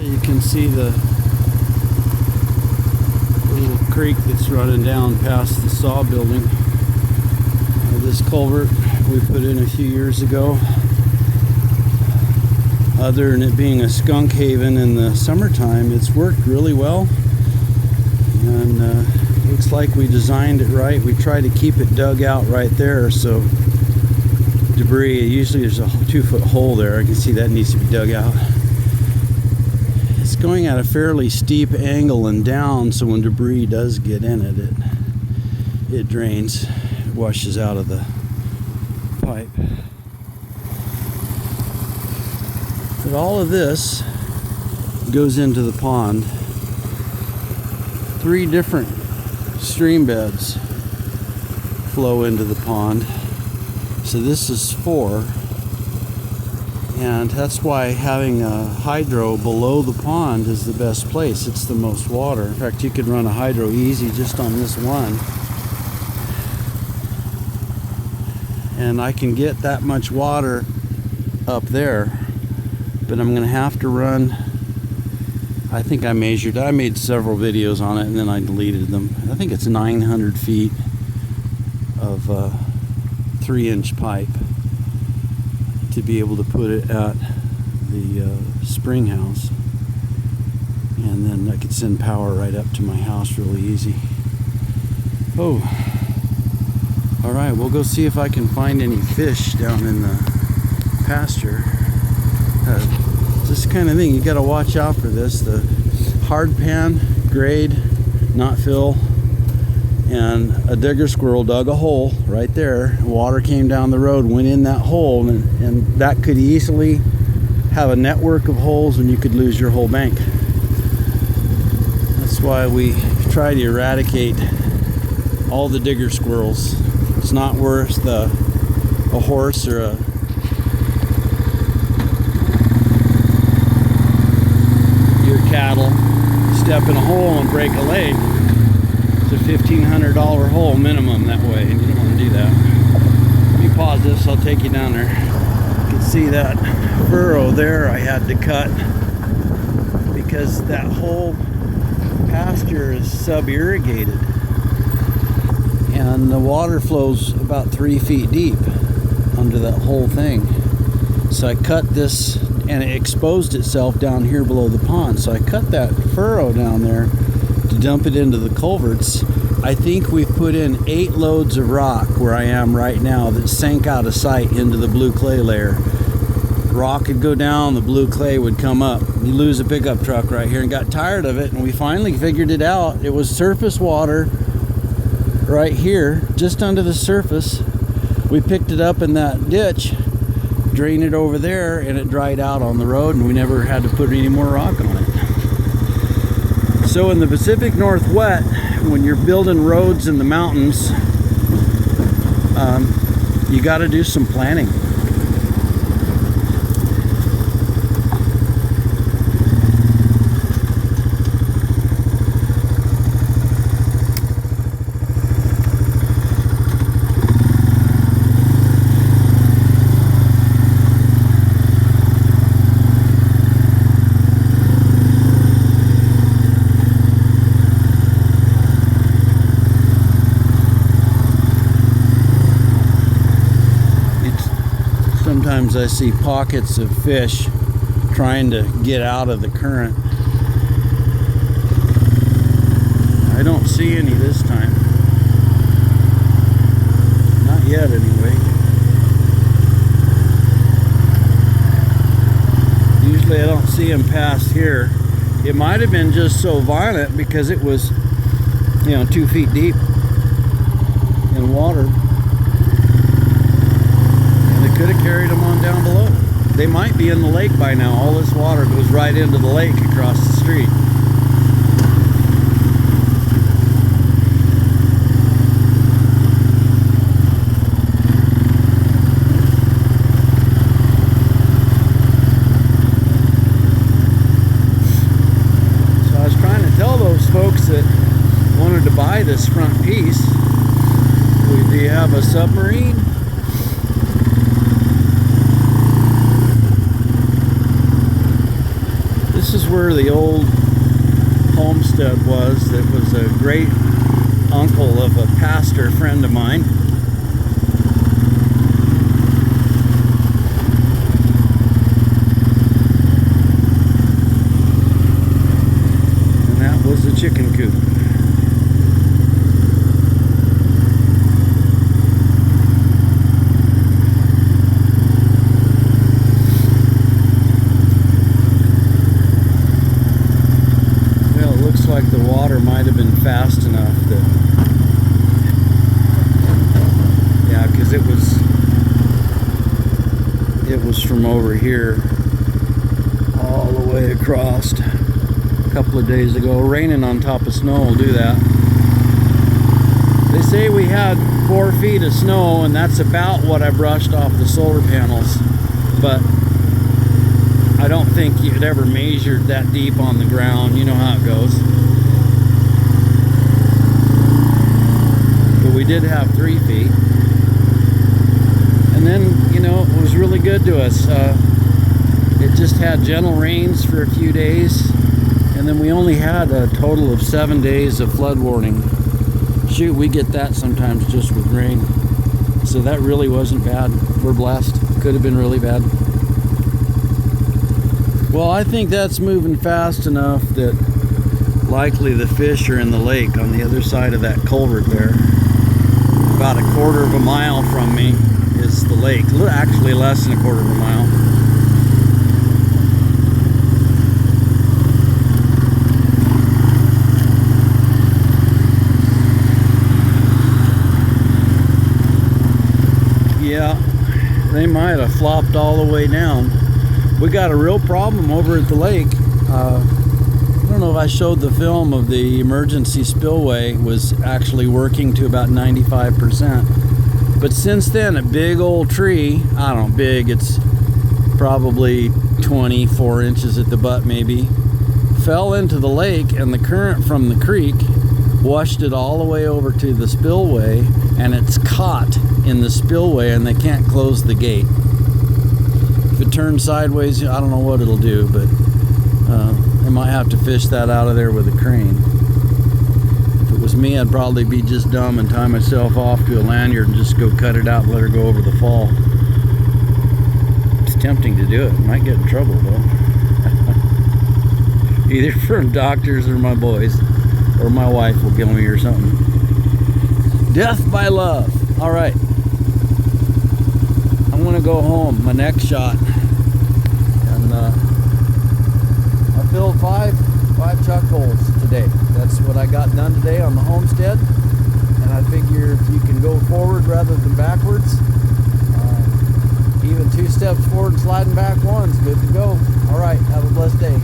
You can see the little creek that's running down past the saw building. This culvert we put in a few years ago. Other than it being a skunk haven in the summertime, it's worked really well. And looks like we designed it right. We try to keep it dug out right there, so debris, usually there's a 2-foot hole there. I can see that needs to be dug out. It's going at a fairly steep angle and down, so when debris does get in it, it drains, it washes out of the pipe. But all of this goes into the pond. 3 different stream beds flow into the pond. So this is 4. And that's why having a hydro below the pond is the best place. It's the most water. In fact, you could run a hydro easy just on this one. And I can get that much water up there. But I'm going to have to run, I think I measured, I made several videos on it and then I deleted them. I think it's 900 feet of 3-inch pipe to be able to put it at the spring house. And then I could send power right up to my house really easy. Oh, all right, we'll go see if I can find any fish down in the pasture. This kind of thing, you got to watch out for this. The hard pan, grade, not fill, and a digger squirrel dug a hole right there. Water came down the road, went in that hole, and that could easily have a network of holes and you could lose your whole bank. That's why we try to eradicate all the digger squirrels. It's not worth a horse or your cattle step in a hole and break a leg. It's a $1,500 hole minimum that way, and you don't want to do that. Let me pause this, I'll take you down there. You can see that furrow there I had to cut because that whole pasture is sub-irrigated and the water flows about 3 feet deep under that whole thing. So I cut this and it exposed itself down here below the pond. So I cut that furrow down there to dump it into the culverts. I think we've put in 8 loads of rock where I am right now that sank out of sight into the blue clay layer. Rock would go down, the blue clay would come up. You lose a pickup truck right here, and got tired of it, and we finally figured it out. It was surface water right here, just under the surface. We picked it up in that ditch, drained it over there, and it dried out on the road, and we never had to put any more rock on it. So in the Pacific Northwest, when you're building roads in the mountains, you got to do some planning. Sometimes I see pockets of fish trying to get out of the current. I don't see any this time. Not yet, anyway. Usually I don't see them past here. It might have been just so violent because it was, 2 feet deep in water. Could have carried them on down below. They might be in the lake by now. All this water goes right into the lake across the street. So I was trying to tell those folks that wanted to buy this front piece, do you have a submarine? This is where the old homestead was. That was a great uncle of a pastor friend of mine. And that was the chicken coop. Like the water might have been fast enough that, yeah, because it was from over here all the way across a couple of days ago. Raining on top of snow will do that. They say we had 4 feet of snow, and that's about what I brushed off the solar panels, but I don't think you'd ever measured that deep on the ground. You know how it goes. But we did have 3 feet. And then, you know, it was really good to us. It just had gentle rains for a few days. And then we only had a total of 7 days of flood warning. Shoot, we get that sometimes just with rain. So that really wasn't bad. We're blessed. Could have been really bad. Well, I think that's moving fast enough that likely the fish are in the lake on the other side of that culvert there. About a quarter of a mile from me is the lake. Actually less than a quarter of a mile. Yeah, they might have flopped all the way down. We got a real problem over at the lake. I don't know if I showed the film of the emergency spillway was actually working to about 95%. But since then, a big old tree, I don't know, big, it's probably 24 inches at the butt maybe, fell into the lake, and the current from the creek washed it all the way over to the spillway, and it's caught in the spillway, and they can't close the gate. If it turns sideways, I don't know what it'll do, but they might have to fish that out of there with a crane. If it was me, I'd probably be just dumb and tie myself off to a lanyard and just go cut it out and let her go over the fall. It's tempting to do it. Might get in trouble though. Either from doctors or my boys, or my wife will kill me or something. Death by love. All right. I'm gonna go home. My next shot, and I filled five chuck holes today. That's what I got done today on the homestead. And I figure if you can go forward rather than backwards, even 2 steps forward and sliding back one's good to go. All right. Have a blessed day.